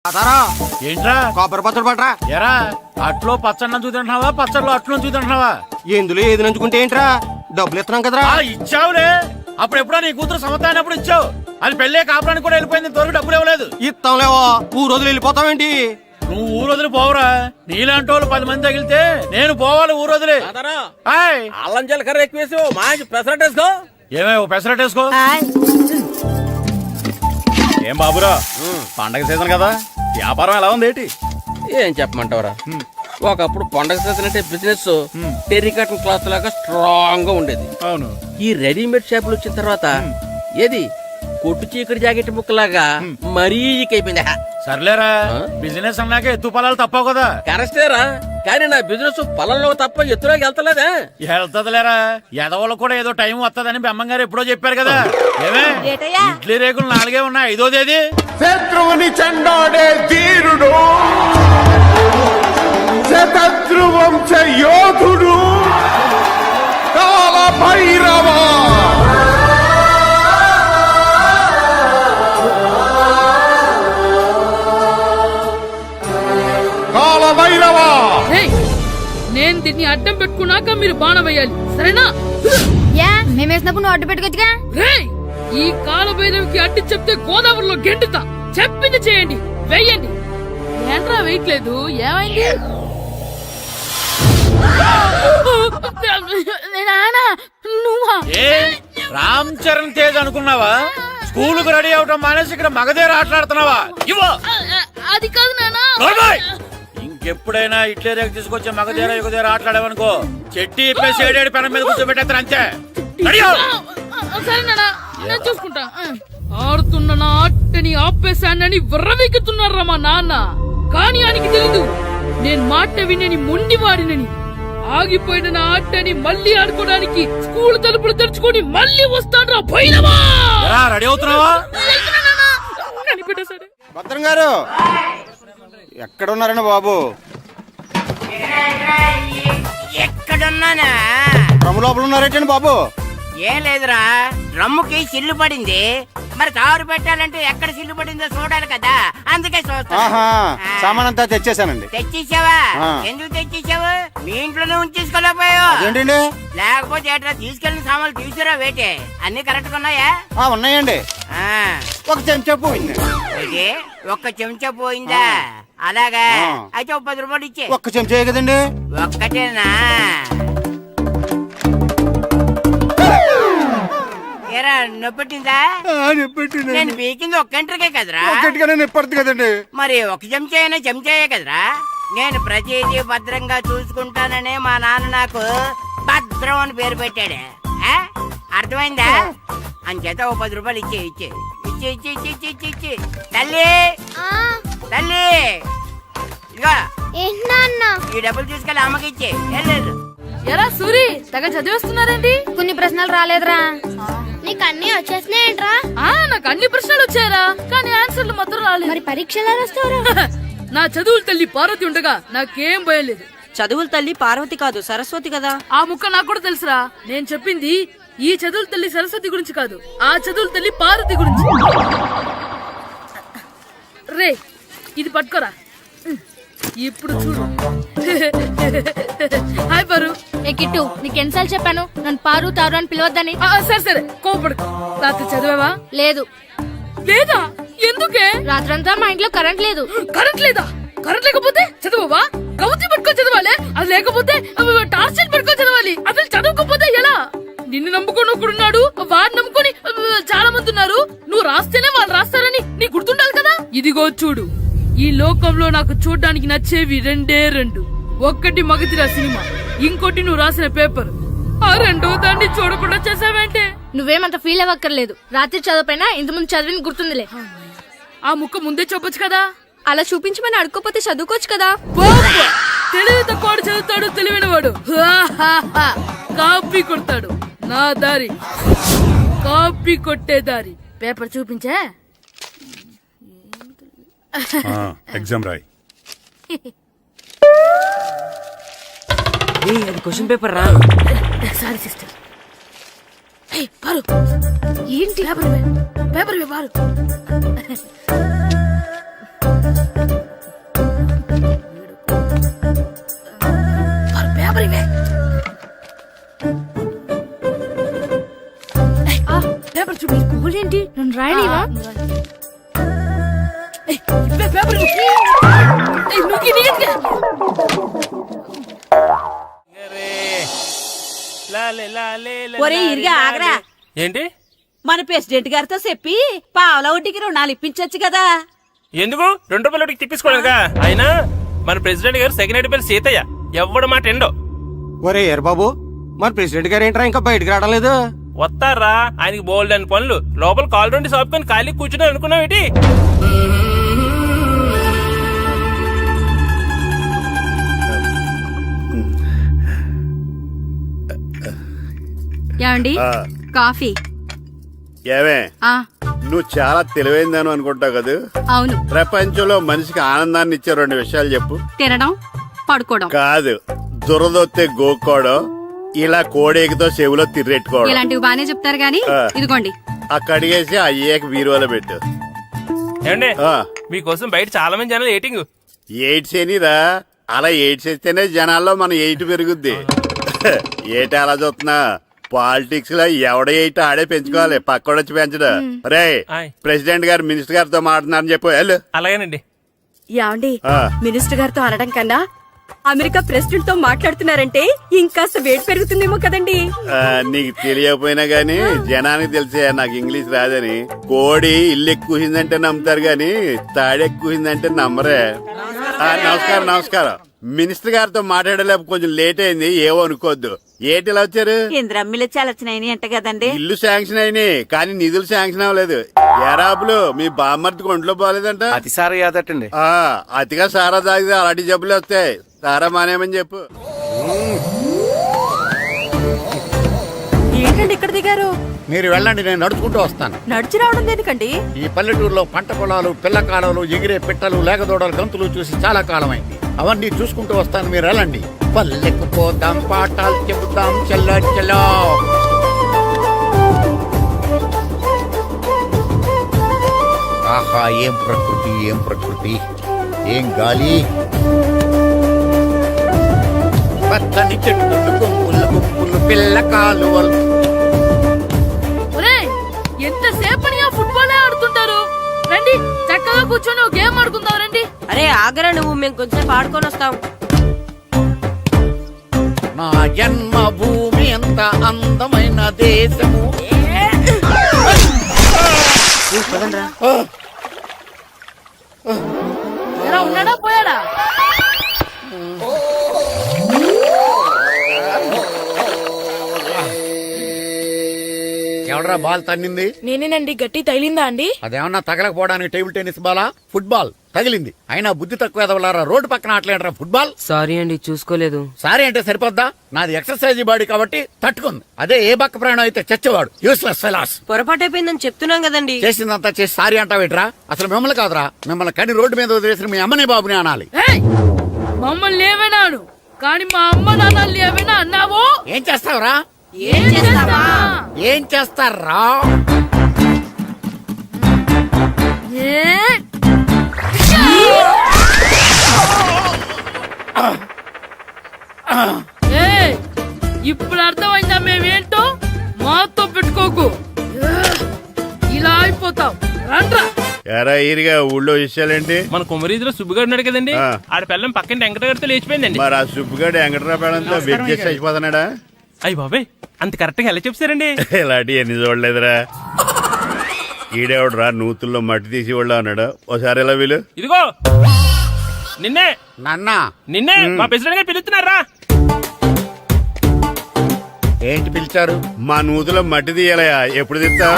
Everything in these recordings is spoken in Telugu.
ఏంట్రా కొబ్బరి పచ్చడి పట్రా. ఎరా అట్లో పచ్చడి తింటున్నావా పచ్చడిలో అట్లు తింటున్నావా? ఎందులో ఏది నంచుకుంటే ఏంట్రా, డబ్బులు ఇస్తున్నాం కదరా. ఇచ్చావులే, అప్పుడు ఎప్పుడో నీ కూతురు సమతాయినప్పుడు ఇచ్చావు. అది పెళ్ళే కాపురానికి కూడా వెళ్ళిపోయింది, ఇంతవరకు డబ్బులు ఇవ్వలేదు. ఇస్తాంలేవో, ఊరు రోజులు వెళ్ళిపోతావేంటి? నువ్వు ఊరు వదిలి పోవురా. నీలాంటి వాళ్ళు 10 మంది తగిలితే నేను పోవాలి ఊరు వదిలి. అల్లం జీలకర్ర ఎక్కువేసి మంచి పెసరట్ వేసుకో. ఏమే ఓ పెసరట్ వేసుకో. ఏం బాబురా, పండగ సీజన్ కదా, వ్యాపారం ఎలా ఉంది ఏంటి? ఏం చెప్పమంటావరా, ఒకప్పుడు పండగ సీజన్ అంటే బిజినెస్ టెర్రికాటన్ క్లాత్ లాగా స్ట్రాంగ్ గా ఉండేది. అవును, ఈ రెడీమేడ్ షాపులు వచ్చిన తర్వాత ఏది కొట్టు చీకటి జాకెట్ ముక్కలాగా మరీ అయిపోయింది. సర్లేరా, బిజినెస్ అన్నాక ఎత్తు పొలాలు తప్పవు కదా. కరెస్టేరా, కానీ నా బిజినెస్ పొలంలో తప్ప ఎత్తులోకి వెళ్తలేదా? వెళ్తదిలేరా, ఎదవలకు కూడా ఏదో టైం వస్తుందని బెమ్మంగారు ఎప్పుడో చెప్పారు కదా. ఏమే ఇడ్లీ రేకులు 4 ఉన్నాయి, 5వ తేదీ. శత్రువుని చెండాడే ధీరుడు, శతద్రు వంశ యోధుడు కాల భైరవ. కాల భైరవ, నేను దీన్ని అడ్డం పెట్టుకున్నాక మీరు బాణం వేయాలి, సరేనా? మేమేసినప్పుడు నువ్వు అడ్డు పెట్టుకోవచ్చుగా. రేయ్, ఈ కాలభైరవికి అడ్డు చెప్తే గోదావరిలో గెంటుతా. చెప్పింది చేయండి, వెయ్యండి. ఏంట్రా వెయ్యట్లేదు, ఏమైంది? నువ్వా? ఏ రామ్ చరణ్ తేజ్ అనుకున్నావా? స్కూలుకు రెడీ అవటం మానేసి ఇక్కడ మగధీర ఆటలాడుతున్నావా? ఇవ్వ. అది కాదు నానా. ఇంకెప్పుడైనా ఇడ్లీ రేకు తీసుకొచ్చి మగధీర యుగధీర ఆటలాడేవనుకో, చెట్టి ఇప్పేసి 7 పెనం మీద కూర్చోబెట్టేస్తారు అంతే. సరే నానా, నేను చూసుకుంటా. ఆడుతున్న నా ఆటని ఆపేశానని విర్రవీగుతున్నారా మా నాన్న. కానీ ఆయనకి తెలీదు నేను మాట వినని మొండివాడినని. ఆగిపోయిన నా ఆటని మళ్ళీ ఆడుకోవడానికి స్కూల్ తలుపులు తెరుచుకొని మళ్ళీ వస్తాడ్రా భైరవా. రెడీ అవుతున్నావా? కనిపెట్టేశాడు. భద్రం గారు ఎక్కడున్నారండి బాబు? ఎక్కడున్నానా? డ్రమ్ లోపల ఉన్నారేటండి బాబు? ఏం లేదురా, డ్రమ్ముకి సిల్లు పడింది. మరి కారు పెట్టాలంటే ఎక్కడ సిల్లు పడిందో చూడాలి కదా, అందుకే చూస్తా. సామాన్ అంతా తెచ్చేసానండి. తెచ్చేసావా? ఎందుకు తెచ్చేసావు? మీ ఇంట్లోనే ఉంచేసుకోలేకపోయావు. ఏంటండి? లేకపోతే ఎట్లా తీసుకెళ్లిన సామాన్లు తీసుకురా వేటే. అన్ని కరెక్ట్ గా ఉన్నాయా? ఉన్నాయండి. ఒక చెంచా పోయింది. ఒక్క చెంచా పోయిందా? అలాగా, అయితే 10 రూపాయలు ఇచ్చే. ఒక్క చెంచా కదండి? ఒక్కటేనా? ఏరా, నొప్పెట్టిందా? నేను పీకింది ఒక్క గంటకే కదరా. నొప్పడుతుంది కదండి. మరి ఒక చెంచా అయినా చెంచాయే కదరా. నేను ప్రతిదీ భద్రంగా చూసుకుంటాననే మా నాన్న నాకు భద్రం అని పేరు పెట్టాడు. అర్థమైందా? అంచేత 10 రూపాయలు ఇచ్చే ఇచ్చే ఇచ్చే ఇచ్చే ఇచ్చే ఇచ్చే ఇచ్చే. తల్లి తల్లి, ఇదిగో ఈ డబ్బులు తీసుకెళ్ళి అమ్మకి ఇచ్చే. వెళ్ళలేదు. ఎరా సూరి, తెగ చదివేస్తున్నారండి. కొన్ని ప్రశ్నలు రాలేదురా. నీకు అన్ని వచ్చేసినాయంట్రా? నాకు అన్ని ప్రశ్నలు వచ్చాయరా, కానీ ఆన్సర్లు మాత్రం రాలేదు. మరి పరీక్షలు రాస్తావురా? నా చదువుల తల్లి పార్వతి ఉండగా నాకేం భయం లేదు. చదువుల తల్లి పార్వతి కాదు, సరస్వతి కదా. ఆ ముక్క నాకు కూడా తెలుసురా. నేను చెప్పింది ఈ చదువుల తల్లి సరస్వతి గురించి కాదు, ఆ చదువుల తల్లి పార్వతి గురించి. రే, ఇది పట్టుకోరా. ఇప్పుడు చూడు. హాయ్ పారు. ఏ కిట్టు, నీకు ఎన్నిసార్లు చెప్పాను నన్ను పారు తారు అని పిలవద్దని? సరే సరే, కోపడకు. రాత్రి చదివావా? లేదు. లేదా? ఎందుకే? రాత్రంతా మా ఇంట్లో కరెంట్ లేదు. కరెంట్ లేదా? కరెంట్ లేకపోతే చదవవా? కవిత పట్టుకొని చదవాలి. అది లేకపోతే టార్చ్ పట్టుకొని చదవాలి. అసలు చదవకపోతే ఎలా? నిన్ను నమ్ముకొని ఒకడున్నాడు, వాడిని నమ్ముకొని చాలా మంది ఉన్నారు. నువ్వు రాస్తేనే వాళ్ళు రాస్తారని నీ గుర్తుండాలి కదా. ఇదిగో చూడు, ఈ లోకంలో నాకు చూడ్డానికి నచ్చేవి 2. ఒక్కటి మగధీర సినిమా, ఇంకోటి నువ్వు రాసిన పేపర్. ఆ 2వ దాన్ని చూడకుండా చేసావేంటే? నువ్వేమంత ఫీల్ అవ్వక్కర్లేదు. రాత్రి చదవపోయినా ఇంతకుముందు చదివిన గుర్తుందిలే. ఆ ముక్క ముందే చెప్పొచ్చు కదా. అలా చూపించమని అడుక్కోపోతే చదువుకోవచ్చు కదా. తెలివి తక్కువ చదువుతాడు, తెలివైనవాడు కాపీ కొడతాడు. నా దారి కాపీ కొట్టే దారి. పేపర్ చూపించే. ఎగ్జామ్ రాయి. అది క్వశ్చన్ పేపర్ రా. Sorry sister. పారు, ఏంటి పేపర్? పేపర్ పారు. పేపర్ ఇవే. పేపర్ చూపి. స్కూల్ ఏంటి నన్ను రాయనివా? ఇవే పేపర్ ఇవ్వు. నువ్వు నీట్గా. ఒరే ఇరిగా ఆగరా. ఏంటి మన ప్రెసిడెంట్ గారితో చెప్పి పావలా వడ్డీకి రుణాలు ఇప్పించొచ్చు కదా. ఎందుకు 2 రూపాయలకి తిప్పించుకోలేదుగా. అయినా మన ప్రెసిడెంట్ గారు సెక్రటరీ పేరు సీతయ్య, ఎవడు మాట ఎండో. ఒరే ఎర్ బాబు, మన ప్రెసిడెంట్ గారు ఏంట్రా ఇంకా బయటకు రావడం లేదు? వస్తారా, ఆయనకి బోల్డ్ అని పనులు. లోపల కాల్ రెండు సాపుకొని ఖాళీ కూర్చుని అనుకున్నావు ఏంటి? ఏమండి కాఫీ? ఏమే ఆ నువ్వు చాలా తెలివైందని అనుకుంటావు కదా. అవును. ప్రపంచంలో మనిషికి ఆనందాన్ని ఇచ్చే 2 విషయాలు చెప్పు. తినడం, పడుకోవడం. కాదు, దురదొత్తే గోక్కోవడం, ఇలా కోడేకితో చెవులో తిర్రెట్టుకోవడం. ఇలాంటివి బానే చెప్తారు గానీ ఇదిగోండి. అక్కడిగేసి అయ్యేకి బీరువాలో పెట్టు. ఏమండి, ఆ, మీకోసం బయట చాలా మంది జనాలు ఏటింగ్. ఎయిడ్స్ ఏనిరా, అలా ఎయిడ్స్ వేస్తేనే జనాల్లో మన ఎయిట్ పెరుగుద్ది. ఏటి అలా చూస్తున్నా? పాలిటిక్స్ లో ఎవడ ఎయిట్ ఆడే పెంచుకోవాలి, పక్కడొచ్చి పెంచడం. రే ఆయ్. ప్రెసిడెంట్ గారు మినిస్టర్ గారితో మాట్లాడుతున్నారని చెప్పు. వెళ్ళు. అలాగేనండి. యాండి ఆ. మినిస్టర్ గారితో అనడం కన్నా అమెరికా ప్రెసిడెంట్ తో మాట్లాడుతున్నారంటే ఇంకాస్త వేడి పెరుగుతుందేమో కదండి. నీకు తెలియకపోయినా గానీ జనానికి తెలిసే నాకు ఇంగ్లీష్ రాదని. కోడి ఇల్లు ఎక్కువసిందంటే నమ్ముతారు గాని తాడెక్కువసిందంటే నమ్మరే. నమస్కారం నమస్కారం. మినిస్టర్ గారితో మాట్లాడలేక కొంచెం లేట్ అయింది, ఏవో అనుకోవద్దు. ఏటి ఇలా వచ్చారు? ఇంద్రమ్మిలు చాలచ్చినాయని అంట కదండి. ఇల్లు శాంక్షన్ అయినాయి కానీ నిధులు శాంక్షన్ అవ్వలేదు. ఎరాబులు మీ బామ్మర్తికి ఒంట్లో పోలేదంట. అతిసారి యాదటండి. అతిగా సారా తాగితే అలాంటి జబ్బులు వస్తాయి. సారా మానేమని చెప్పు. ఏంటండి ఇక్కడ దిగారు? మీరు వెళ్ళండి, నేను నడుచుకుంటూ వస్తాను. నడిచి రావడం దేనికండి? ఈ పల్లెటూరులో పంట పొలాలు, పిల్ల కాలాలు, ఎగిరే పిట్టలు, లేకదోడలు, గంతులు చూసి చాలా కాలమైంది. అవన్నీ చూసుకుంటూ వస్తాను, మీరు వెళ్ళండి. పల్లెకు పోతాం, పాఠాలు చెబుతాం, చెల్లో చెల్లో. ఆహా, ఏం ప్రకృతి, ఏం ప్రకృతి, ఏం గాలి. పచ్చని చెట్లు, గుంపులు గుంపులు, పిల్ల కాలువలు. ఒరేయ్, ఎంతసేపని ఆ ఫుట్బాల్ ఆడుతుంటారు? రండి చక్కగా కూర్చొని ఒక గేమ్ ఆడుకుందాం రండి. అరే ఆగరా నువ్వు, మేము కొంచెం ఆడుకొని వస్తాం. నా జన్మభూమి ఎంత అందమైన దేశము. ఎలా ఉన్నాడా పోయాడా? ఎవడరా బాల్ తన్నింది? నేనేనండి. గట్టి తగిలిందా అండి? అదేమన్నా తగలకపోవడానికి టేబుల్ టెన్నిస్ బాలా, ఫుట్బాల్ తగిలింది. అయినా బుద్ధి తక్కువ ఎదవలారా, రోడ్డు పక్కన ఆటలేడరా ఫుట్బాల్. సారీ అండి, చూసుకోలేదు. సారీ అంటే సరిపోద్దా? నాది ఎక్సర్సైజ్ బాడీ కాబట్టి తట్టుకుంది. అదే ఏ బక్క ప్రాణం అయితే చచ్చేవాడు. Useless fellas. పొరపాటు అయిపోయిందని చెప్తున్నాం కదండి. చేసిందంతా చేసి సారీ అంటావేట్రా? అసలు మిమ్మల్ని కాదురా, మిమ్మల్ని కని రోడ్డు మీద వదిలేసిన మీ అమ్మని బాబుని అనాలి. ఏయ్, మమ్మల్ని ఏమైనాను కానీ మా అమ్మ నాన్నల్ని ఏమైనా అన్నావో? ఏం చేస్తావురా? ఏం చేస్తావా? ఏం చేస్తారా? ఇప్పుడు అర్థమైందా మేమేంటో? మాతో పెట్టుకోకు, ఇలా అయిపోతావు. రండ్రా. ఎరా ఈరిగా ఊళ్ళో విషయాలేంటి? మన కుమరీధిలో సుబ్బుగాడు ఉన్నాడు కదండి, ఆ. ఆడ పిల్లం పక్కన వెంకటగారితో లేచిపోయిందండి. మరి ఆ సుబ్బుగాడు వెంకటరాపేడంతో వెయిట్ చేసి అయిపోతున్నాడా? అయ్యి బాబాయ్, అంత కరెక్ట్ గా ఎలా చెప్తారండి? ఇలాంటి ఎన్ని చూడలేదురా. ఈడేవడరా నూతుల్లో మట్టి తీసి వాళ్ళు అన్నాడు. ఒకసారి ఎలా వీలు? ఇదిగో నిన్నే నాన్నా, నిన్నే మా ప్రెసిడెంట్ గారు పిలుస్తున్నారా? ఏంటి పిలిచారు? మా నూతులో మట్టి తీయాలయా. ఎప్పుడు తీస్తా?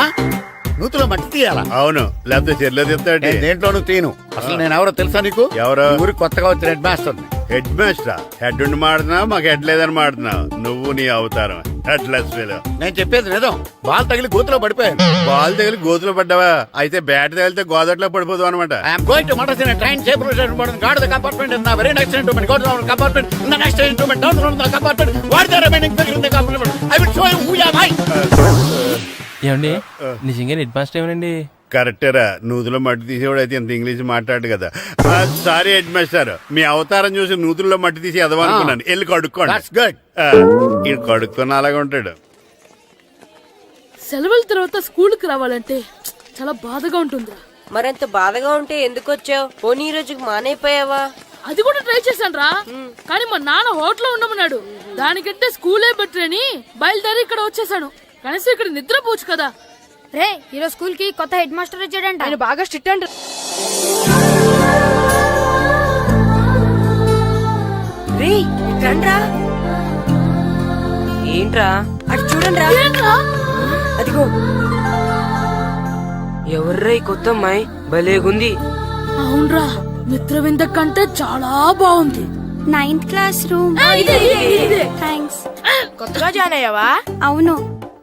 నూతులో మట్టి తీయాలా? అవును, లేకపోతే చెర్లో తీస్తాడు. నేను దేంట్లోనూ తీను. అసలు నేను ఎవరో తెలుసా నీకు? ఎవరు? ఈ ఊరికి కొత్తగా వచ్చిన head master. Head master? Head ఉండి మాడుతున్నావు, మాకు హెడ్ లేదని మాడుతున్నావు. నువ్వు నీ అవతారం హెడ్లెస్ ఫీల్. నేను చెప్పేది నిజం. బాల్ తగిలి గోతులో పడిపోయాను. బాల్ తగిలి గోతులో పడ్డావా? అయితే బ్యాట్ తగిలితే గోదట్లో పడిపోదు అనమాట. I'm going to మడస్ in a train shape rotation guard the compartment in the very next instrument go down the compartment in the next instrument down from the compartment what the remaining figure in the compartment I will show you who am I. ఏమండి, నిజంగా హెడ్ మాస్టర్ ఏమనండి? కరెక్టరా నూతులో మట్టి తీసేవాడు అయితే ఇంత ఇంగ్లీష్ మాట్లాడు కదా. సారీ హెడ్ మాస్టర్, మీ అవతారం చూసి నూతుల్లో మట్టి తీసి ఎదవనుకున్నాను. వెళ్ళి కడుక్కోండి. That's good. ఇది కడుక్కున్న అలాగే ఉంటాడు. సెలవుల తర్వాత స్కూల్కి రావాలంటే చాలా బాధగా ఉంటుందిరా. మరంత బాధగా ఉంటే ఎందుకు వచ్చావు? పోనీ ఈ రోజుకి మానైపోయావా? అది కూడా ట్రై చేశాను రా, కానీ మా నాన్న హోటల్లో ఉండమన్నాడు. దానికంటే స్కూలే బెటర్ అని బయలుదేరి ఇక్కడ వచ్చేసాను. కనీసం ఇక్కడ నిద్రపోవచ్చు కదా. రే ఈరోజు స్కూల్ కి కొత్త హెడ్ మాస్టర్ వచ్చాడంట. ఆయన బాగా స్ట్రిక్ట్ అంట. రే రండ్రా. ఏంట్రా అటు చూడండిరా. ఏంట్రా? అదిగో ఎవర్రా ఈ కొత్త అమ్మాయి? భలేగుంది. అవునరా, మిత్రవింద కంటే చాలా బాగుంది. 9th class room. థ్యాంక్స్. కొత్తగా జాయిన్ అయ్యావా? అవును.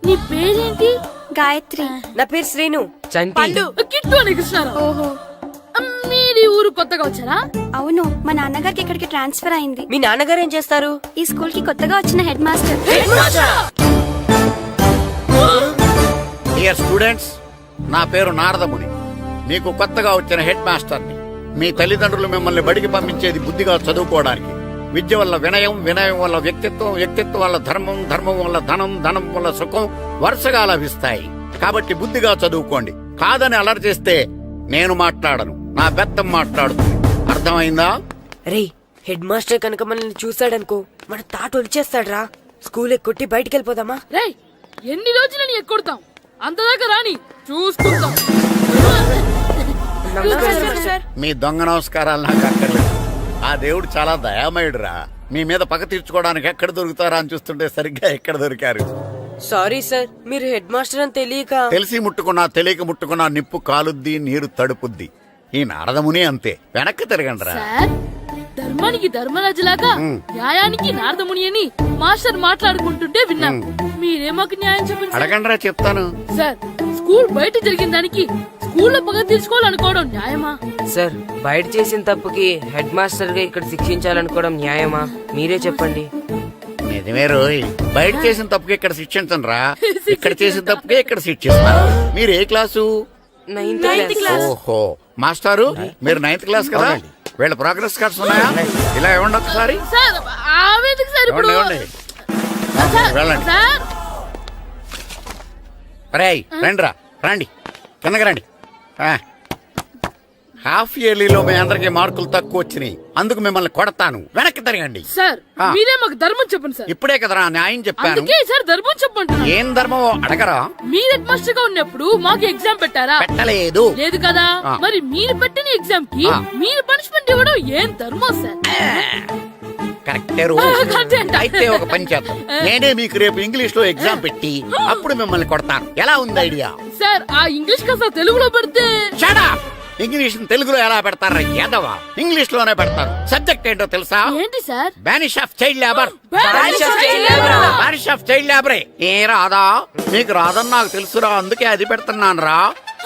నీ పేరేంటి? గాయత్రి. నా పేరు శ్రీను. చంటి. కిట్టు అని కృష్ణారావు. ఓహో. మీరు ఊరు కొత్తగా వచ్చారా? అవును, మా నాన్నగారికి ఇక్కడికి ట్రాన్స్ఫర్ అయింది. మీ నాన్నగారు ఏం చేస్తారు? ఈ స్కూల్ కి కొత్తగా వచ్చిన హెడ్ మాస్టర్. డియర్ స్టూడెంట్స్, నా పేరు నారదముని. మీకు కొత్తగా వచ్చిన హెడ్ మాస్టర్ని. మీ తల్లిదండ్రులు మిమ్మల్ని బడికి పంపించేది బుద్ధిగా చదువుకోవడానికి. విద్య వల్ల వినయం, వినయం వల్ల వ్యక్తిత్వం, వ్యక్తిత్వం వల్ల ధర్మం, ధర్మం వల్ల ధనం, ధనం వల్ల సుఖం వరుసగా లభిస్తాయి. కాబట్టి బుద్ధిగా చదువుకోండి. కాదని అలర్ చేస్తే నేను మాట్లాడను, నా బెత్తం మాట్లాడుతుంది. అర్థమైందా? రే హెడ్ మాస్టర్ కనుక మనల్ని చూసాడనుకో మన తాట వచ్చేస్తాడ్రా. స్కూల్ ఎక్కొట్టి బయటికి వెళ్ళిపోదామా? రే ఎన్ని రోజులు నీ ఎక్కొడతాం? అంతదాకా రాని చూసుకుంటాం. మీ దొంగ నమస్కారాలు నాకు అక్కర్లేదు. ఆ దేవుడు చాలా దయామయుడురా. మీ మీద పగ తీర్చుకోవడానికి ఎక్కడ దొరుకుతారా అని చూస్తుంటే సరిగ్గా ఎక్కడ దొరికారు. సారీ సార్, మీరు హెడ్ మాస్టర్ అని తెలియక. తెలిసి ముట్టుకున్నా తెలియక ముట్టుకున్నా నిప్పు కాలుద్ది, నీరు తడుపుద్ది. ఈ నారదముని అంతే. వెనక్కి తిరగండిరా. సార్, ధర్మానికి ధర్మరాజులాగా న్యాయానికి నారదముని అని మాస్టర్ మాట్లాడుకుంటుంటే విన్నాం. మీరే మాకు న్యాయం చెప్పండి. అడగండిరా, చెప్తాను. సార్, స్కూల్ బయట జరిగిన దానికి స్కూల్లో పగ తీర్చుకోవాలనుకోవడం న్యాయమా? సార్, బయట చేసిన తప్పుకి హెడ్ మాస్టర్ గా ఇక్కడ శిక్షించాలనుకోవడం న్యాయమా? మీరే చెప్పండి. నిజమే రోయ్, బయట చేసిన తప్పుకి ఇక్కడ శిక్షించను రా. ఇక్కడ చేసిన తప్పుకే ఇక్కడ శిక్షిస్తారు. మీరు ఏ క్లాసు? 9th class. ఓహో, మాస్టారు మీరు 9th క్లాస్ కదా? వీళ్ళ ప్రోగ్రెస్ కార్డ్స్ ఉన్నాయా? ఇలా ఇవ్వండి ఒకసారి. సార్, ఆవేదకు సార్ ఇప్పుడు. ఇవ్వండి. సార్, వెళ్ళండి. సార్. రేయ్ రండిరా, రండి, కిందకి రండి. హాఫ్ ఇయర్లీలో మీ అందరికి మార్కులు తక్కువ వచ్చినాయి, అందుకు మిమ్మల్ని కొడతాను. వెనక్కి తిరగండి. సార్, మీరే మాకు ధర్మం చెప్పండి సార్. ఇప్పుడే కదరా న్యాయం చెప్పాను. అందుకే సార్ ధర్మం చెప్పంటున్నా. ఏం ధర్మం అడగరా? మీరు హెడ్ మాస్టర్ గా ఉన్నప్పుడు మాకు ఎగ్జామ్ పెట్టారా? పెట్టలేదు. లేదు కదా. మరి మీరు పెట్టిన ఎగ్జామ్ కి మీరు పనిష్మెంట్ ఇవ్వడం ఏం ధర్మం సార్? కరెక్టే రోజు. అయితే ఒక పని చేద్దాం, నేనే మీకు రేపు ఇంగ్లీష్ లో ఎగ్జామ్ పెట్టి అప్పుడు మిమ్మల్ని కొడతాను. ఎలా ఉంది ఐడియా? సార్, ఆ ఇంగ్లీష్ కాస్త తెలుగులో పెడితే. Shut up! ఇంగ్లీష్ తెలుగులో ఎలా పెడతారా యాదవా? ఇంగ్లీష్ లోనే పెడతారు. సబ్జెక్ట్ ఏంటో తెలుసా? ఏంటి sir? Banish of child labour. Banish of child లేబరే. ఏ రాదా? మీకు రాదని నాకు తెలుసురా, అందుకే అది పెడుతున్నాను రా.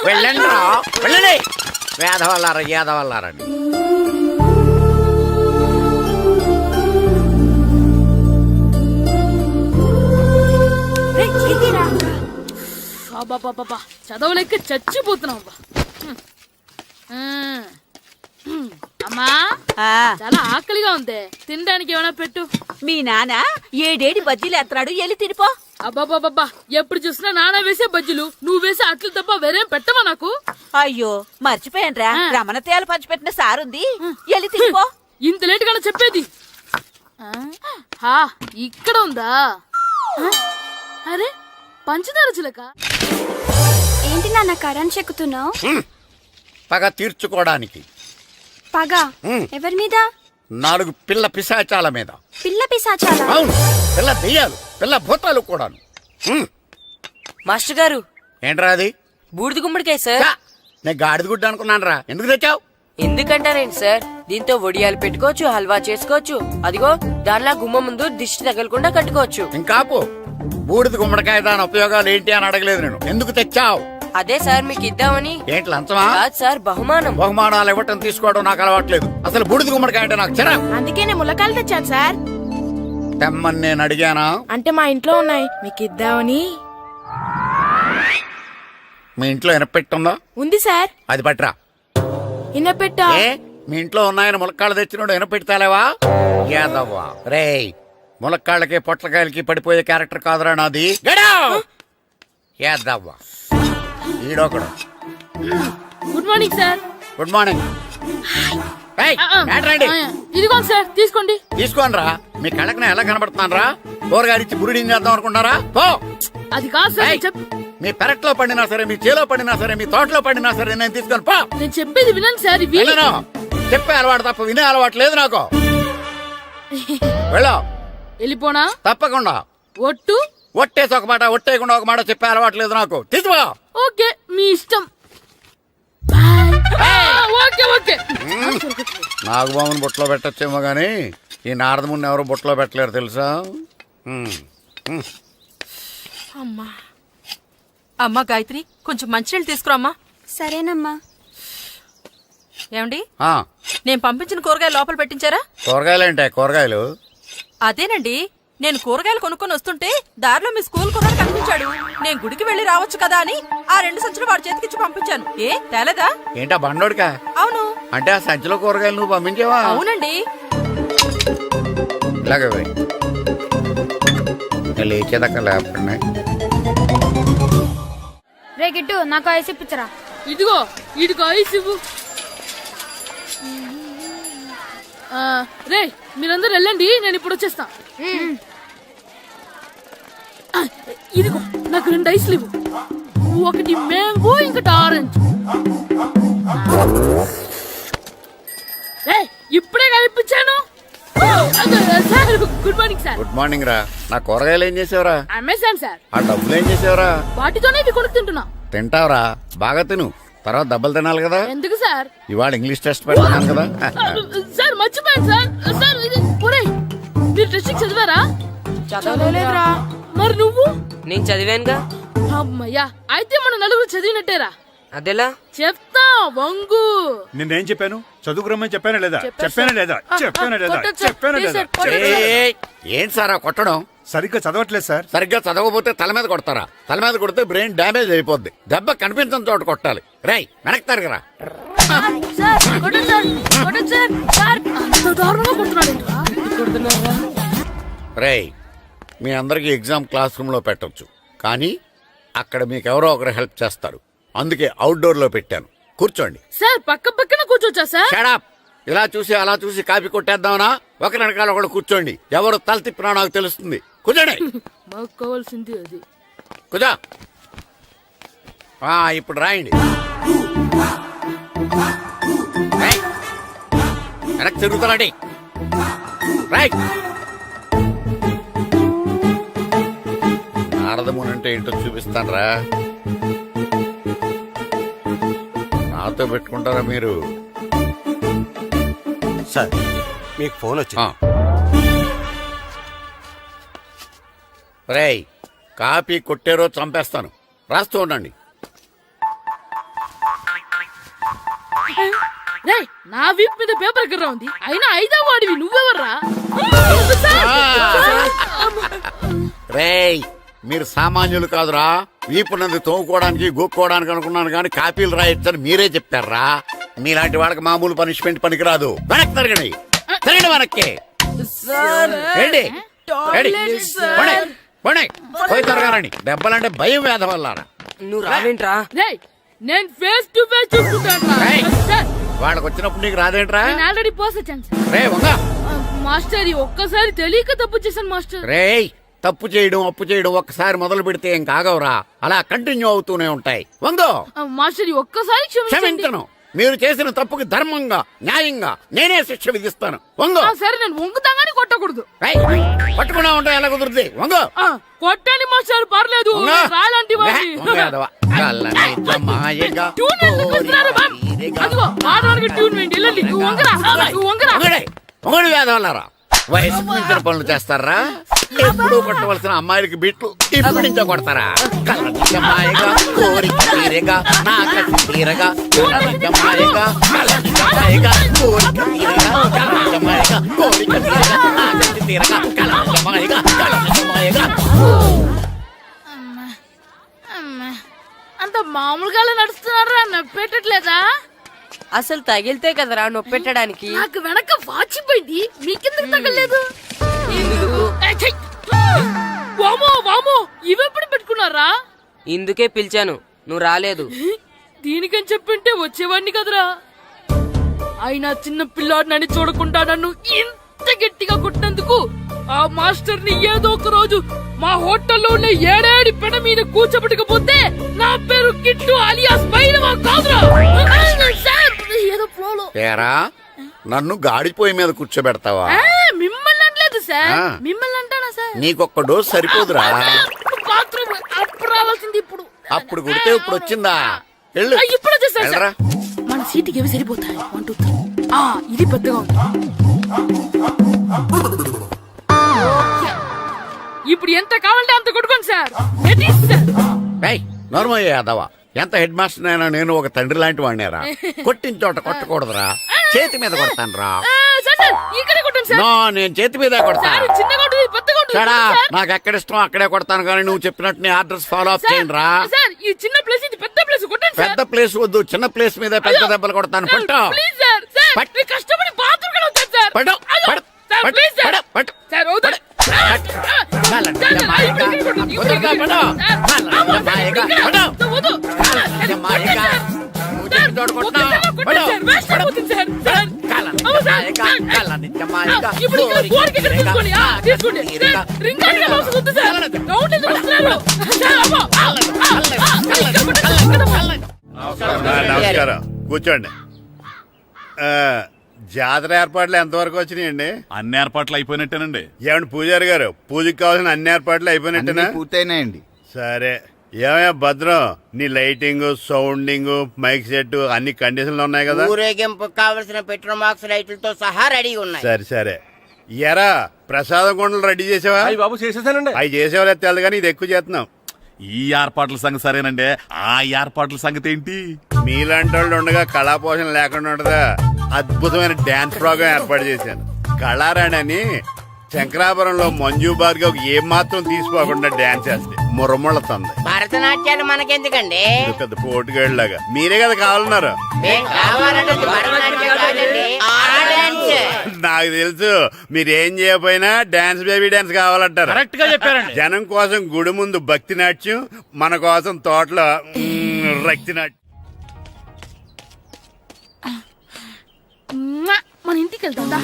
వెళ్ళండి రా, వెళ్ళండి. వేదవల్లారా, యాదవల్లారండి. చదవలేక చచ్చిపోతున్నాం. అమ్మా, చాలా ఆకలిగా ఉంది, తినడానికి ఏమైనా పెట్టు. మీ నాన్న ఏడేడి బజ్జీలు ఎత్తాడు, వెళ్ళి తినిపో. అబ్బాబాబా, ఎప్పుడు చూసినా నాన్న వేసే బజ్జీలు, నువ్వు వేసే అట్లు తప్ప వేరేం పెట్టవా నాకు? అయ్యో మర్చిపోయానురా, రమణ తేలు పంచిపెట్టిన సారుంది, వెళ్ళి తినిపో. ఇంత లేట్ గా చెప్పేది. ఇక్కడ ఉందా? అరే, పంచదార చిలక. ఏంటి నాన్న కరెంట్ చెక్కుతున్నావు? పగ తీర్చుకోవడానికి. పగ ఎవరి మీద? 4 పిల్ల పిశాచాల మీద. పిల్ల పిశాచాల? అవును, పిల్ల దెయ్యాలు, పిల్ల భూతాలు కూడాను. మాస్టర్ గారు, ఏంట్రా అది? బూడిద గుమ్మడికాయ సార్. నేను గాడిద గుడ్డ అనుకున్నాను రా. ఎందుకు తెచ్చావు? ఎందుకంటారేంటి సార్, దీంతో వడియాలు పెట్టుకోవచ్చు, హల్వా చేసుకోవచ్చు. అదిగో దానిలా గుమ్మ ముందు దిష్టి తగలకుండా కట్టుకోవచ్చు. ఇంకాపు, బూడిద గుమ్మడికాయ దాని ఉపయోగాలు ఏంటి అని అడగలేదు నేను. ఎందుకు తెచ్చావు? అదే సార్ మీకు ఇద్దామని. ఏంటి లంచమా? కాదు సార్, బహుమానం. బహుమానాలు ఇవ్వటం తీసుకోవడం నాకు అలవాట్లేదు. అసలు బూడిద గుమ్మడికాయ అంటే నాకు చిరా. అందుకే నేను ములకాయలు తెచ్చాను సార్. తెమ్మని నేను అడిగానా? అంటే మా ఇంట్లో ఉన్నాయి, మీకు ఇద్దామని. మీ ఇంట్లో ఎనపెట్టుందా? ఉంది సార్. అది పట్రా. ఇన్నపెట్టా? ఏ మీ ఇంట్లో ఉన్నాయని ములక్కాళ్ళు తెచ్చినోడు ఎనపెడతాలేవా? యాదవ్వా రేయ్, ములక్కాళ్ళకి పొట్లకాయలకి పడిపోయే క్యారెక్టర్ కాదురా నాది. యాదవ్వా ఈడొకడు. Good morning sir. Good morning. ఇదిగోండి సార్, తీసుకోండి. తీసుకోనరా, మీ కళ్ళకి నేను ఎలా కనబడుతున్నాను రా? కూరగాయలిచ్చి బురిడింగ్ చేద్దాం అనుకుంటారా? పో. అది కాదు సార్. మీ పెరట్లో పండినా సరే, మీ చేలో పండినా సరే, మీ తోటలో పండినా సరే నేను తీసుకొని పో. నేను చెప్పేది వినండి సార్. ఇవి వినను. చెప్పే అలవాటు తప్ప వినే అలవాటు లేదు నాకు. వెళ్ళో. వెళ్ళిపోనా? తప్పకుండా. ఒట్టు? ఒట్టేసి ఒక మాట, ఒట్టేయకుండా ఒక మాట చెప్పే అలవాటు లేదు నాకు. తీసుకో. ఓకే, మీ ఇష్టం. Okay okay. నాగబాబుని బుట్టలో పెట్టచ్చేమో గానీ ఈ నారదముని ఎవరు బుట్టలో పెట్టలేరు తెలుసా? అమ్మా గాయత్రి, కొంచెం మంచినీళ్ళు తీసుకురామ్మా. సరేనమ్మా. ఏమండి, ఆ, నేను పంపించిన కూరగాయలు లోపల పెట్టించారా? కూరగాయలేంటే కూరగాయలు? అదేనండి, నేను కూరగాయలు కొనుక్కొని వస్తుంటే దారిలో మీ స్కూల్ కుర్రాడు కనిపించాడు. నేను గుడికి వెళ్లి రావచ్చు కదా అని ఆ 2 సంచులు వాడి చేతికిచ్చి పంపించాను. ఏ తేలేదా? ఏంటా బండోడికా? అవును. అంటే ఆ సంచిలో కూరగాయలు నువ్వు పంపించావా? అవునండి. ఇలాగే పోయి లేచేదాకా లేకుండా. రే గిట్టు, నాకు ఐస్ ఇప్పించరా. ఇదిగో ఇదిగో ఐస్ ఇవ్వు. రే మీరందరూ వెళ్ళండి, నేను ఇప్పుడు వచ్చేస్తా. ఇదిగో నాకు 2 ఐస్లు ఇవ్వు. ఒకటి మ్యాంగో, ఇంకటి ఆరెంజ్. రే ఇప్పుడే కనిపించాను. Sir good morning sir. Good morning రా. నా కూరగాయలు ఏం చేసావురా? Amazon sir. ఆ డబ్బులు ఏం చేసావురా? వాటితోనే ఇవి కొనుక్కు తింటున్నా. తింటావురా, బాగా తిను. తర్వాత దెబ్బలు తినాలి కదా. ఎందుకు సార్? ఇవాళ ఇంగ్లీష్ టెస్ట్ పెడతాను కదా. సార్ మర్చిపోయాను సార్. సార్ ఇది ఒరేయ్, మీరు టెస్టింగ్ చదివారా? చదవలేదురా. మరి నువ్వు? నేను చదివానుగా. అమ్మయ్యా, అయితే మన నలుగురు చదివినట్టేరా. అదెలా? చెప్తా వంగు. నిన్నేం చెప్పాను? చదువుకురమ్మని చెప్పానా లేదా? చెప్పానా లేదా? చెప్పానా లేదా? కొట్టొచ్చు. చెప్పానా లేదా? ఏయ్, ఏంటి సార్ ఆ కొట్టడం? సరిగ్గా చదవట్లేదు సార్. సరిగ్గా చదవకపోతే తల మీద కొడతారా? తల మీద కొడితే బ్రెయిన్ డ్యామేజ్ అయిపోద్ది. దెబ్బ కనిపించని చోట కొట్టాలి. రేయ్ వెనక్కి తరగరా. సార్ కొట్టండి సార్, కొట్టండి సార్. సార్ అంత దారుణంగా కొడుతున్నాడేంట్రా? రేయ్, మీ అందరికి ఎగ్జామ్ క్లాస్ రూమ్ లో పెట్టొచ్చు, కానీ అక్కడ మీకు ఎవరో ఒకరు హెల్ప్ చేస్తారు. అందుకే అవుట్డోర్ లో పెట్టాను. కూర్చోండి. సార్ పక్క పక్కన కూర్చోచ్చా సార్? Shut up. ఇలా చూసి అలా చూసి కాపీ కొట్టేద్దామనా? ఒకరి వెనకాల ఒకడు కూర్చోండి. ఎవరు తల తిప్పినా నాకు తెలుస్తుంది. కూర్చోండి. మాకు కావాల్సింది అది. కూర్చో. ఇప్పుడు రాయండి. రేయ్, వెనక్కి తిరుగుతారండి. రైట్. నారదముని అంటే ఏంటో చూపిస్తాను రా. నాతో పెట్టుకుంటారా మీరు? సార్, మీకు ఫోన్ వచ్చింది. రేయ్, కాపీ కొట్టారో చంపేస్తాను. రాస్తూ ఉండండి. రే నా వీప్ మీద పేపర్ కర్ర ఉంది, అయినా 5వ వాడివి నువ్వెవర్రా? రేయ్, మీరు సామాన్యులు కాదురా. వీపున్నది తోముకోవడానికి గోక్కోవడానికి అనుకున్నాను, కానీ కాపీలు రాయొచ్చని మీరే చెప్పారా. మీలాంటి వాళ్ళకి మామూలు పనిష్మెంట్ పనికిరాదు. వెనక్కి తిరగండి. తిరగండి వెనక్కి. ఏంటి? పోయి తిరగారండి. దెబ్బలంటే భయం వేద వల్ల. నువ్వు రావేంట్రా? నేను ఫేస్ టు ఫేస్ చూసుకుంటాను. వాళ్ళకి వచ్చినప్పుడు నీకు రాదేంట్రా? నేను ఆల్రెడీ పోస్ వచ్చాను సార్. రే వంగ. మాస్టర్ ఒక్కసారి తెలియక తప్పు చేశాను మాస్టర్. రేయ్, తప్పు చేయడం అప్పు చేయడం ఒక్కసారి మొదలు పెడితే ఏం కాగవరా. అలా కంటిన్యూ అవుతూనే ఉంటాయి. వంగో. మాస్టర్ ఒక్కసారి క్షమించను. మీరు చేసిన తప్పుకి ధర్మంగా న్యాయంగా నేనే శిక్ష విధిస్తాను. వంగో. సరే, నేను వంగుతాగాని కొట్టకూడదు. పట్టుకున్నా ఉంటా ఎలా కుదురుతుంది? వంగో. కొట్టండి మాస్టర్, పర్లేదు. రాలాంటి మొగడు వేదవల్లారా. వయసు మించిన పనులు చేస్తారా? ఎప్పుడు కొట్టవలసిన అమ్మాయిలకి బిట్లు ఇప్పుడు నుంచో కొడతారా? కలనిజమాయగా కోరిక తీరగా నా కసి తీరగా కలనిజమాయగా కలనిజమాయగా కోరిక తీరగా కలనిజమాయగా కోరిక తీరగా నా కసి తీరగా కలనిజమాయగా కలనిజమాయగా. అంత మామూలు మామూలుగా నడుస్తున్నారా నొప్పెట్టట్లేదా? అసలు తగిలితే కదరా నొప్పెట్టడానికి. నాకు వెనక వాచిపోయింది, మీకెందుకు తగలేదు? వామో వామో, ఇవెప్పుడు పెట్టుకున్నారా? ఇందుకే పిలిచాను, నువ్వు రాలేదు. దీనికని చెప్పింటే వచ్చేవాడిని కదరా. అయినా చిన్న పిల్లాడినని చూడకుండా నన్ను ఇంత గట్టిగా కొట్టినందుకు ఆ మాస్టర్ ని ఏదో ఒక రోజు మా హోటల్లో ఉన్న ఏడేడి పెడ మీద కూర్చోబెట్టకపోతే నా పేరు కిట్టు అలియాస్ బైరవా కాదురా. సార్, ఏదో ఫ్లోలో. తేరా నన్ను గాడిపోయి మీద కూర్చోబెడతావా? మిమ్మల్ని అనలేదు సార్, ఆ. మిమ్మల్ని అంటానా సార్? నీకొక్క డోస్ సరిపోదురా? బాత్రూమ్ అప్పుడు రావాల్సింది ఇప్పుడు. అప్పుడు కొడితే ఇప్పుడు వచ్చిందా? వెళ్ళు. ఇప్పుడు వచ్చేసారు వెళ్ళరా. సార్. మన సీటుకి ఏవి సరిపోతాయి? 1 2 3. ఇది పెద్దగా ఉంది. ఇప్పుడు ఎంత కావాలంటే అంత కొట్టుకోండి సార్. Ready sir. ఏయ్, నోర్మయ్య యాదవ, ఎంత హెడ్ మాస్టర్ అయినా నేను ఒక తండ్రి లాంటి వాడినేరా. కొట్టిన చోట కొట్టకూడదురా, చేతి మీద కొడతాను రా. సార్ సార్, ఇక్కడే కొట్టండి సార్. నో, నేను చేతి మీదే కొడతా. సార్, చిన్నగా ఉంటుంది, పెద్దగా ఉంటుంది. చడా, సార్. నాకు ఎక్కడ ఇష్టం అక్కడే కొడతాను, కానీ నువ్వు చెప్పినట్టు నీ ఆర్డర్స్ ఫాలో అప్ సార్, చేయండి రా. సార్, ఈ చిన్న ప్లేస్ ఇది పెద్ద ప్లేస్, కొట్టండి సార్. పెద్ద ప్లేస్ వద్దు, చిన్న ప్లేస్ మీద పెద్ద దెబ్బలు కొడతాను. సార్, పట్టు ప్లీజ్ సార్. సార్, పట్టు. మీరు కష్టపడి బాత్రూమ్ కూడా వచ్చారు సార్. పట్టు, అయ్యో, పట్టు, సార్, పట్టు, ప్లీజ్ సార్. పట్టు, పట్టు. సార్, వద్దు. పట్టు. సార్, కాళ్ళ సార్, నిజ మాయగా, ఇక్కడ కొట్టండి, ఇక్కడ వద్దుగా, కొట్టండి. పట్టు. సార్, కాళ్ళ అమ్మో, నిజ మాయగా, ఇక్కడ. పట్టు. వద్దు. కాళ్ళ సార్, నిజ మాయగా, సార్, నువ్వు చెప్పిన చోట కొట్టినా. కొట్టండి సార్, వేస్ట్ అయిపోతుంది సార్. సార్, కాళ్ళ నిజ అమ్మో, సార్, మాయగా, సార్. కాళ్ళ నిజ మాయగా, ఇప్పుడు ఇక్కడ గోడకి ఇక్కడ తీసుకోండి. తీసుకోండి. సార్, రింగ్ అంటే అవసరం వద్దు సార్. రౌండ్ ఎందుకు వస్తున్నారు? సార్, అమ్మో. ఇక్కడ కొట్టండి, ఇక్కడ కొట్టండి. నమస్కారం, కూర్చోండి. జాతర ఏర్పాట్లు ఎంతవరకు వచ్చినాయండి? అన్ని ఏర్పాట్లు అయిపోయినట్టేనండి. ఏమండి పూజారి గారు, పూజకి కావాల్సిన అన్ని ఏర్పాట్లు అయిపోయినట్టేనా? పూర్తయినాయండి. సరే, ఏమయ్యా భద్రం, నీ లైటింగ్, సౌండింగ్, మైక్ సెట్ అన్ని కండిషన్లు ఉన్నాయి కదా? ఊరేగింపు కావలసిన పెట్రోల్ మార్క్స్ లైట్లతో సహా రెడీ ఉన్నాయి. సరే సరే. ఎరా ప్రసాదం కొండలు రెడీ చేసావా? అయ్యి బాబు చేసేసానండి. అవి చేసేవాళ్ళు తెలదు కానీ ఇది ఎక్కువ చేస్తున్నాం. ఈ ఏర్పాట్ల సంగతి సరేనండి, ఆ ఏర్పాట్ల సంగతి ఏంటి? మీలాంటి వాళ్ళు ఉండగా కళాపోషణ లేకుండా ఉండదా? అద్భుతమైన డాన్స్ ప్రోగ్రాం ఏర్పాటు చేశాను. కళారాణి అని శంకరాపురంలో మంజు భార్గవ్ ఏం మాత్రం తీసుకోకుండా డాన్స్ చేస్తే మురముళ్ళతుంది. భరతనాట్యాలు మనకెందుకండి? ఇది పెద్ద పోటుగాడు లాగా మీరే కదా కావాలన్నారు. మేం కావాలంటే భరతనాట్యం కాదండి, ఆ డాన్స్. నాకు తెలుసు, మీరేం చేయకపోయినా డాన్స్ బేబీ డాన్స్ కావాలంటారు. కరెక్ట్ గా చెప్పారండి. జనం కోసం గుడి ముందు భక్తి నాట్యం, మన కోసం తోటలో రక్తి నాట్యం. మన ఇంటికి వెళ్తుందా?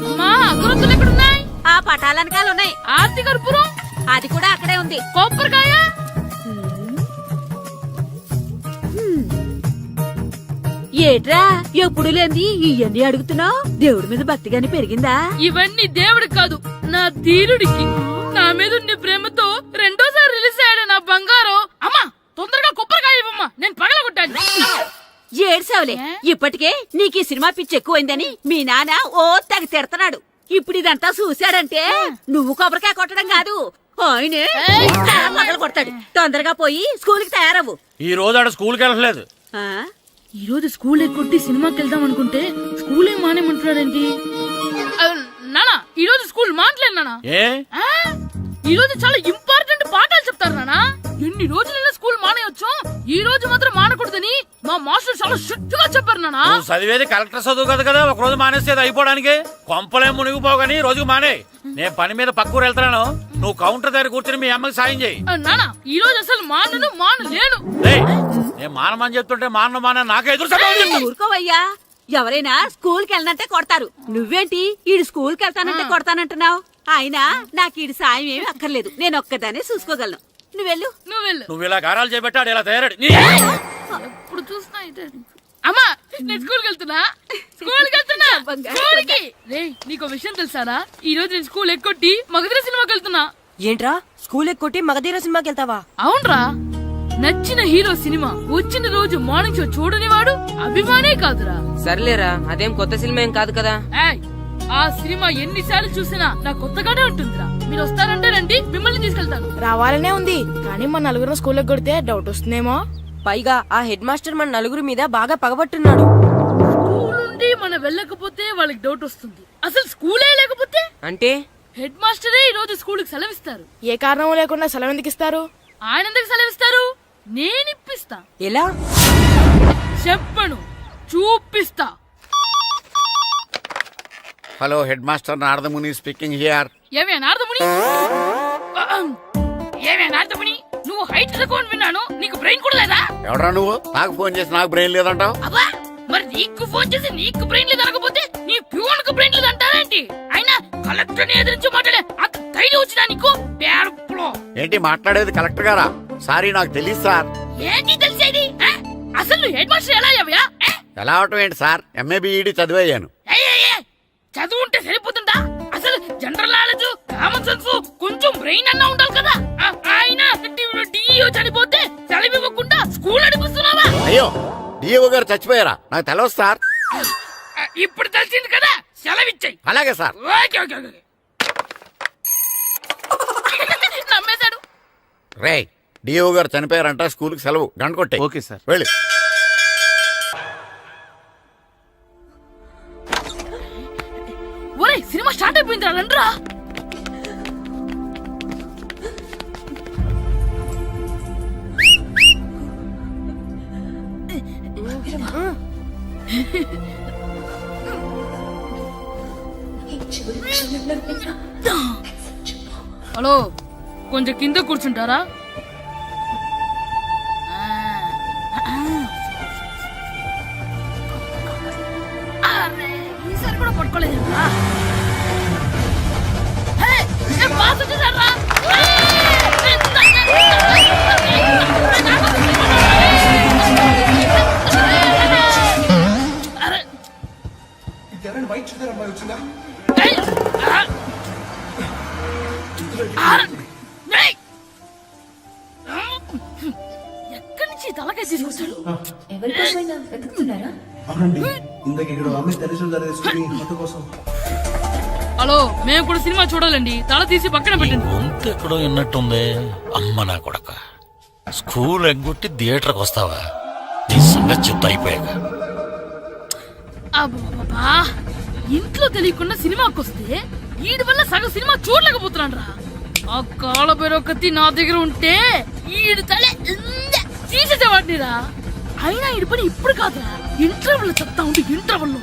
అమ్మా, అగరొత్తులు ఎక్కడున్నాయి? ఆ పటాలనకాలు ఉన్నాయి. ఆర్తి కర్పూరం అది కూడా అక్కడే ఉంది. కొబ్బరికాయ ఏట్రా ఎప్పుడు లేంది ఇవన్నీ అడుగుతున్నావు? దేవుడి మీద భక్తి గాని పెరిగిందా? ఇవన్నీ దేవుడికి కాదు, నా ధీరుడికి. నా మీద ఉండే ప్రేమతో రెండోసారి రిలీజ్ అయ్యాడు నా బంగారం. అమ్మా, తొందరగా కొబ్బరికాయ ఇవ్వమ్మా, నేను పగలగొట్టాను. ఏడ్సావులే, ఇప్పటికే నీకు ఈ సినిమా పిచ్చి ఎక్కువైందని మీ నాన్న ఓ తెగ తిడతాడు. ఇప్పుడు ఇదంతా చూశాడంటే నువ్వు కొబ్బరికాయ కొట్టడం కాదు, ఆయనే పగల కొడతాడు. తొందరగా పోయి స్కూల్ కి తయారవు. ఈ రోజు ఆడ స్కూల్కి వెళ్ళలేదు. ఆ? ఈ రోజు స్కూల్ ఎక్కొట్టి సినిమాకి వెళ్దాం అనుకుంటే స్కూల్ ఏం మానేమంటున్నాడేంటి? నానా, ఈ రోజు స్కూల్ మానట్లేదు నానా. ఏ ఈ రోజు చాలా ఇంపార్టెంట్ పాఠాలు చెప్తారు నానా. ఎన్ని రోజులైనా స్కూల్ మానేయొచ్చు, ఈ రోజు మాత్రం మానకూడదని మా మాస్టర్ చాలా స్ట్రిక్ట్ గా చెప్పారు నానా. నువ్వు చదివేది కలెక్టర్ చదువు కదా కదా, ఒక రోజు మానేసేది అయిపోవడానికి. కొంపలే మునిగిపోగాని రోజుకు మానే. నేను పని మీద పక్కూరు వెళ్తాను, నువ్వు కౌంటర్ దగ్గర కూర్చొని మీ అమ్మకి సాయం చేయి. నానా, ఈ రోజు అసలు మానలేను. నేను మానమని చెప్తుంటే మాన నాకే ఎదురు సమాధానం చెప్తావు. ఊరుకోవయ్యా, ఎవరైనా స్కూల్ కి వెళ్ళనంటే కొడతారు. నువ్వేంటి ఈడు స్కూల్ కి వెళ్తానంటే కొడతానంటున్నావు? అయినా నాకు ఈడు సాయం ఏమి అక్కర్లేదు, నేను ఒక్కదానే చూసుకోగలను. నువ్వెళ్ళు. నువ్వు ఇలా గారాలు చేపెట్టాడు ఇలా తయారాడు. ఎప్పుడు చూసినా ఇదే. అమ్మా, నేను స్కూల్కి వెళ్తున్నా. స్కూల్కి రేయ్, నీకు విషయం తెలుసారా? ఈ రోజు నేను స్కూల్ ఎక్కొట్టి మగధీర సినిమాకి వెళ్తున్నా. ఏంట్రా స్కూల్ ఎక్కొట్టి మగధీర సినిమాకి వెళ్తావా? అవునరా, నచ్చిన హీరో సినిమా వచ్చిన రోజు మార్నింగ్ షో చూడని వాడు అభిమానే కాదురా. సర్లేరా, అదేం కొత్త సినిమా ఏం కాదు కదా. ఏయ్, ఆ సినిమా ఎన్నిసార్లు చూసినా నాకు కొత్తగానే ఉంటుందిరా. మీరు వస్తారంటే రండి, మిమ్మల్ని తీసుకెళ్తాను. రావాలనే ఉంది, కానీ మన నలుగురు స్కూల్ కొడితే డౌట్ వస్తుందేమో. పైగా ఆ హెడ్ మాస్టర్ మన నలుగురి మీద బాగా పగబట్టున్నాడు. స్కూల్ నుండి మనం వెళ్ళకపోతే వాళ్ళకి డౌట్ వస్తుంది. అసలు స్కూలే లేకపోతే అంటే హెడ్ మాస్టరే ఈ రోజు స్కూల్ కి సెలవిస్తారు. ఏ కారణం లేకుండా సెలవు ఎందుకు ఇస్తారు? ఆయన ఎందుకు సెలవిస్తారు? నేను ఇప్పిస్తా. ఎలా? చెప్పను, చూపిస్తా. Hello, head master Naradamuni speaking here. ఏమే నారదముని, ఏమే నారదముని, నువ్వు హైట్ రికార్డ్ విన్నాను, నీకు బ్రెయిన్ కూడా లేదా? ఎవడా నువ్వు? నాకు ఫోన్ చేసి నాకు బ్రెయిన్ లేదంటావు? అబ్బా, మరి నీకు ఫోన్ చేసి నీకు బ్రెయిన్ లేదు అనకపోతే నీ ప్యూన్ కు బ్రెయిన్ లేదు అంటారేంటి? అయినా కలెక్టర్ ని ఎదిరించి మాట్లాడే అంత ధైర్యం వచ్చినా నీకు? పేరులో ఏంటి మాట్లాడేది? కలెక్టర్ గారా? సారీ, నాకు తెలియదు సార్. ఏంటి తెలిసేది? అసలు నువ్వు హెడ్ మాస్టర్ ఎలా అయ్యావయ్యా? ఎలా అవటం ఏంటి సార్? MA B Ed చదివయ్యాను. చదువు ఉంటే సరిపోతుందా? అసలు జనరల్ నాలెడ్జ్, కామన్ సెన్స్, కొంచెం బ్రెయిన్ అన్నా ఉండాలి కదా. ఆయన డిఇఓ చనిపోతే సెలవు ఇవ్వకుండా స్కూల్ నడిపిస్తున్నావా? అయ్యో, డిఓ గారు చచ్చిపోయారా? నాకు తెలియదు సార్. ఇప్పుడు తెలిసింది కదా, సెలవిచ్చాయి. అలాగే సార్. Okay okay okay. నమ్మేశాడు. రే, డిఓ గారు చనిపోయారంట, స్కూల్కి సెలవు. గంట కొట్టే. Okay sir. వెళ్ళి. ఒరేయ్, సినిమా స్టార్ట్ అయిపోయింది రండ్రా. హలో, కొంచెం కింద కూర్చుంటారా? అరే, ఈసారి కూడా పట్టుకోలేదు. ఎక్కడి నుంచి తలకాయ తీసుకొచ్చాడు? హలో, మేము కూడా సినిమా చూడాలండి. తల తీసి పక్కన పెట్టండి. గొంతు ఎక్కడో విన్నట్టుంది. అమ్మ నా కొడక, స్కూల్ ఎగ్గొట్టి థియేటర్కి వస్తావా? నీ సంగతి చెప్తా అయిపోయాక. అబ్బా, ఇంట్లో తెలియకుండా సినిమాకి వస్తే వీడి వల్ల సగం సినిమా చూడలేకపోతున్నాను రా. ఆ కాళ్ళ బెరొకతి నా దగ్గర ఉంటే ఈడు తలే తీసేసేవాడిని రా. అయినా ఈడి పని ఇప్పుడు కాదురా, ఇంటర్వెల్ చెప్తా ఉంటే ఇంటర్వెల్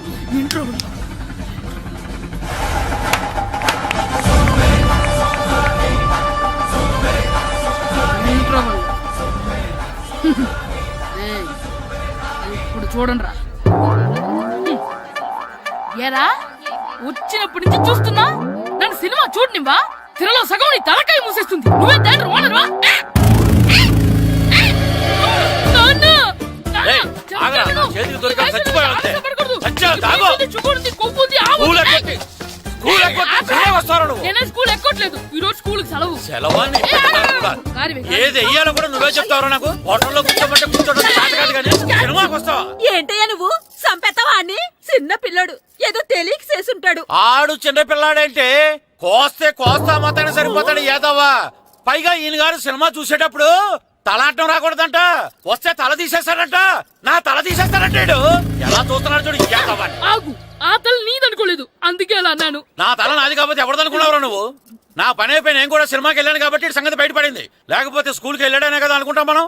ఇప్పుడు చూడండి రా. ఏరా, వచ్చినప్పటి నుంచి చూస్తున్నా, నన్ను సినిమా చూడనివ్వా? తిరలో సగం నీ తలకాయ మూసేస్తుంది. నువ్వే తండ్రి ఓనర్వా? స్కూల్ ఎక్కట్లేదు, ఈ రోజు స్కూల్ సెలవు. ఏది వెయ్యాలో కూడా నువ్వే చెప్తావు. నాకు హోటల్లో కూర్చోమంటే కూర్చోడం కాదు కానీ సినిమాకి వస్తావా? ఏంటయ్యా నువ్వు? సంపెత్తవా అని? చిన్న పిల్లడు ఏదో తెలియక చేసుంటాడు. ఆడు చిన్న పిల్లాడంటే కోస్తే కోస్తా మాత్రమే సరిపోతాడు ఏదవ్వా. పైగా ఈయన గారు సినిమా చూసేటప్పుడు తలాటం రాకూడదంట, వస్తే తల తీసేస్తాడంట. నా తల తీసేస్తాడంటాడు. ఎలా చూస్తున్నాడు చూడు. ఆగు, ఆ తల నీదనుకోలేదు, అందుకే అలా అన్నాను. నా తల నాది కాబట్టి ఎవరిదనుకున్నావురా నువ్వు? నా పని అయిపోయి నేను కూడా సినిమాకి వెళ్ళాను కాబట్టి సంగతి బయటపడింది. లేకపోతే స్కూల్కి వెళ్ళాడనే కదా అనుకుంటాం మనం.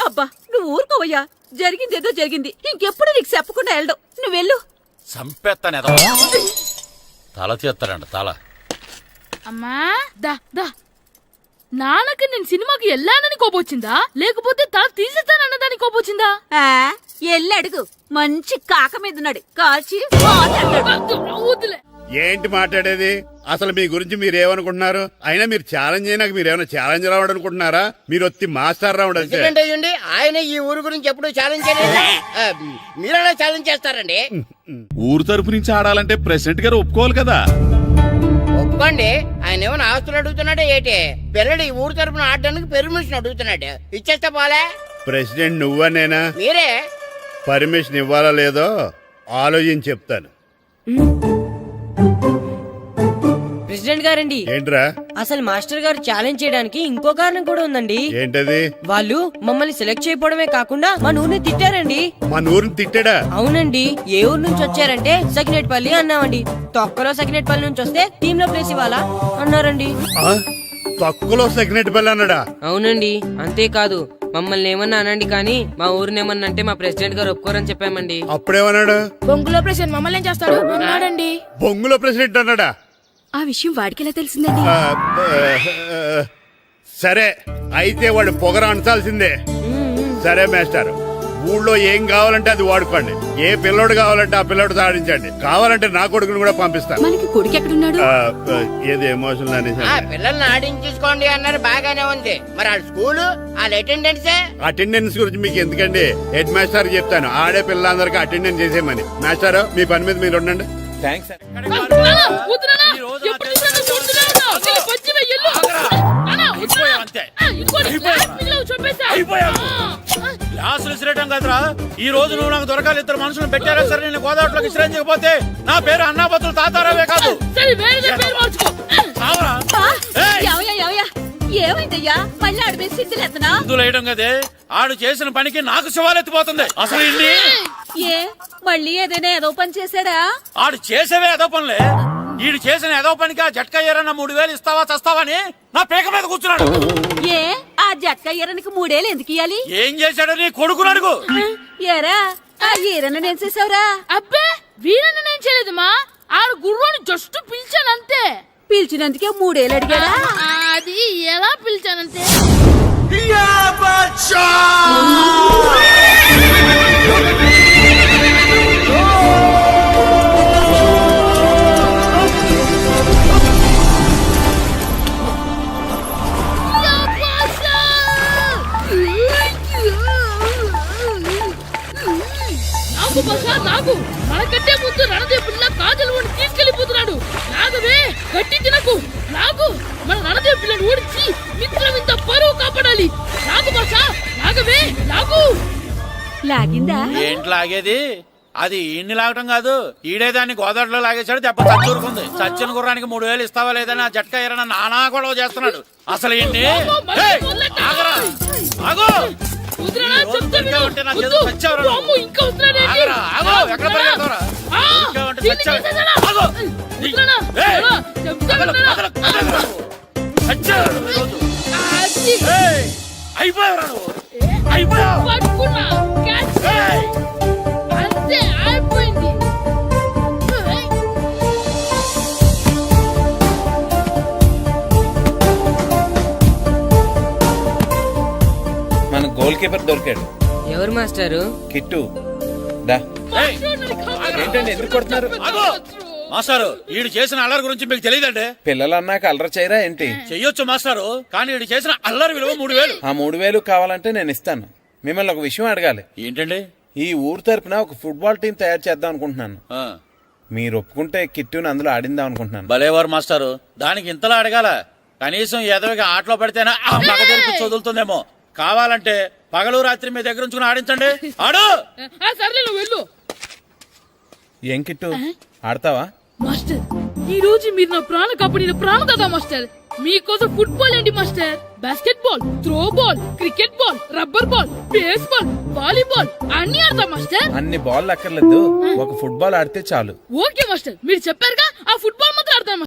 అబ్బా, నువ్వు ఊరుకోవయ్యా. జరిగిందేదో జరిగింది, ఇంకెప్పుడు నీకు చెప్పకుండా వెళ్ళడం. నువ్వెళ్ళు. సంపెత్తాను ఎదో తల తీస్తాడంట తల. అమ్మా దా దా, నాన్నకి నేను సినిమాకి వెళ్ళానని కోపొచ్చిందా, లేకపోతే తల తీసేస్తానన్నదాని కోపొచ్చిందా? ఎల్లు అడుగు. మంచి కాక మీద ఉన్నాడు, కాల్చి వద్దులే. ఏంటి మాట్లాడేది? అసలు మీ గురించి మీరేమనుకుంటున్నారు? అయినా మీరు ఛాలెంజ్ అయినాక మీరేమైనా ఛాలెంజ్ రావడం అనుకుంటున్నారా? మీరు వచ్చి మాస్టర్ రావడం. ఆయన ఈ ఊరు గురించి ఎప్పుడు ఛాలెంజ్ చేయలేదు. మీరెలా ఛాలెంజ్ చేస్తారండి? ఊరు తరపు నుంచి ఆడాలంటే ప్రెసిడెంట్ గారు ఒప్పుకోవాలి కదా. ఒప్పుకోండి. ఆయన ఏమైనా ఆస్తులు అడుగుతున్నాడే ఏంటి? పిల్లడు ఈ ఊరు తరపున ఆడడానికి పెర్మిషన్ అడుగుతున్నాడు. ఇచ్చేస్తే పోలే. ప్రెసిడెంట్ నువ్వా నేనా? మీరే. పర్మిషన్ ఇవ్వాలా లేదో ఆలోచించి చెప్తాను. ప్రెసిడెంట్ గారండి, ఏంట్రా? అసలు మాస్టర్ గారు ఛాలెంజ్ చేయడానికి ఇంకో కారణం కూడా ఉందండి. ఏంటది? వాళ్ళు మమ్మల్ని సెలెక్ట్ చేయకపోవడమే కాకుండా మా ఊరిని తిట్టారండి. మా ఊరిని తిట్టాడా? అవునండి. ఏ ఊరు నుంచి వచ్చారంటే సకినేట్పల్లి అన్నామండి. తొక్కలో సకినేట్పల్లి నుంచి వస్తే టీమ్ లో ప్లేస్ ఇవ్వాలా అన్నారండి. తక్కువలో సెకండ్ పిల్ల అన్నాడా? అవునండి, అంతేకాదు మమ్మల్ని ఏమన్నా అనండి కానీ మా ఊరిని ఏమన్నా అంటే మా ప్రెసిడెంట్ గారు ఒప్పుకోరని చెప్పామండి. అప్పుడేమన్నాడు? బొంగులో ప్రెసిడెంట్ మమ్మల్ని ఏం చేస్తాడు అన్నాడండి. బొంగులో ప్రెసిడెంట్ అన్నాడా? ఆ విషయం వాడికి ఎలా తెలిసిందండి? సరే అయితే వాడు పొగర అంచాల్సిందే. సరే మేస్టర్, ఊళ్ళో ఏం కావాలంటే అది వాడుకోండి. ఏ పిల్లోడు కావాలంటే ఆ పిల్లోడు సాధించండి. కావాలంటే నా కొడుకుని కూడా పంపిస్తాను. మనకి కొడుకు ఎక్కడున్నాడు? ఏది ఎమోషనల్ అనేసి పిల్లల్ని ఆడించేసుకోండి అన్నారు, బాగానే ఉంది. మరి ఆ స్కూలు వాళ్ళ అటెండెన్స్ అటెండెన్స్ గురించి మీకు ఎందుకండి, హెడ్ మాస్టర్ చెప్తాను. ఆడే పిల్లలందరికీ అటెండెన్స్ చేసేయమని. మాస్టర్ మీ పని మీద మీరు ఉండండి. థ్యాంక్స్. గ్లాసులు విసిరేయడం కదరా, ఈ రోజు నువ్వు నాకు దొరకాలి. ఇద్దరు మనుషులు పెట్టారా సరే, నేను గోదావరిలోకి విసిరించకపోతే నా పేరు అన్నాపతులు తాతారావే కాదు. చావరా? ఏమైందయ్యా? మళ్ళీ ఆడిపోయి సిద్ధులు ఎత్తనా? ఇందులో వేయడం కదే, ఆడు చేసిన పనికి నాకు శివాలెత్తిపోతుంది. అసలు ఇన్ని ఏ మళ్ళీ ఏదైనా ఏదో పని చేశాడా? ఆడు చేసేవే ఏదో పనులే. ఈడు చేసిన ఏదో పనికి ఆ జట్కా ఏరన్నా 3000 ఇస్తావా చస్తావని నా పేక మీద కూర్చున్నాడు. ఏ ఆ జక్క ఈరనికి 3 ఏళ్ళు ఎందుకు ఇయ్యాలి? ఏం చేశాడో నీ కొడుకుని అడుగు. ఏరా ఆ ఈరన్న నేను చేసావురా? అబ్బే వీరన్న నేను చేయలేదు మా, ఆడు గుర్రాన్ని జస్ట్ పిలిచాను అంతే. పిలిచినందుకే 3 ఏళ్ళు అడిగాడా? అది ఎలా పిలిచానంటే నాకు మనకంటే ముందు రణదేవుడిన కాజలవాడిని తీసుకెళ్లిపోతున్నాడు. నాగవే గట్టి తినకు, నాగు మన రణదేవు పిల్లని ఓడించి మిత్రం ఇంత పరువు కాపాడాలి. నాగు భాష నాగవే నాగు. లాగిందా? ఏంటి లాగేది? అది ఈయన్ని లాగటం కాదు, ఈడే దాన్ని గోదావరిలో లాగేశాడు. దెబ్బ చచ్చూరుకుంది. చచ్చిన గుర్రానికి 3000 ఇస్తావా లేదని ఆ జట్కా ఏరన్నా నానా గొడవ చేస్తున్నాడు. అసలు ఏంటి? అంతే అయిపోయింది. మన గోల్ కీపర్ దొరికాడు. ఎవరు మాస్టారు? కిట్టు దా. ఏంటండి ఎందుకు కొడుతున్నారు? మాస్టారు, ఈడు చేసిన అల్లరి గురించి మీకు తెలియదండి. పిల్లలు అన్నాక అల్లరి చేయరా ఏంటి? చెయ్యొచ్చు మాస్టారు, కానీ ఈడు చేసిన అల్లరి విలువ 3000. ఆ 3000 కావాలంటే నేను ఇస్తాను. మిమ్మల్ని ఒక విషయం అడగాలి. ఏంటండి? ఈ ఊరు తరపున ఒక ఫుట్బాల్ టీం తయారు చేద్దాం అనుకుంటున్నాను. మీరు ఒప్పుకుంటే కిట్టుని అందులో ఆడిందాం అనుకుంటున్నాను. భలేవారు మాస్టారు, దానికి ఇంతలా అడగాల? కనీసం ఎదవిగా ఆటలో పడితేనా ఆ మగ తెరిపి వదులుతుందేమో. కావాలంటే పగలు రాత్రి మీ దగ్గర ఉంచుకుని ఆడించండి. ఆడు. సర్లే నువ్వు వెళ్ళు. ఏం కిట్టు ఆడతావా? మాస్టర్, ఈ రోజు మీరు నా ప్రాణ కాపాడిన ప్రాణదాత మాస్టర్. మీకోసం ఫుట్బాల్ ఏంటి master, basket ball, throw ball, cricket ball, rubber ball, base ball, volleyball అన్ని ఆడతా మాస్టర్. అన్ని బాల్ అక్కర్లేదు, ఒక ఫుట్బాల్ ఆడితే చాలు. ఓకే మాస్టర్, మీరు చెప్పారుగా, ఆ ఫుట్బాల్ మాత్రం ఆడతాను.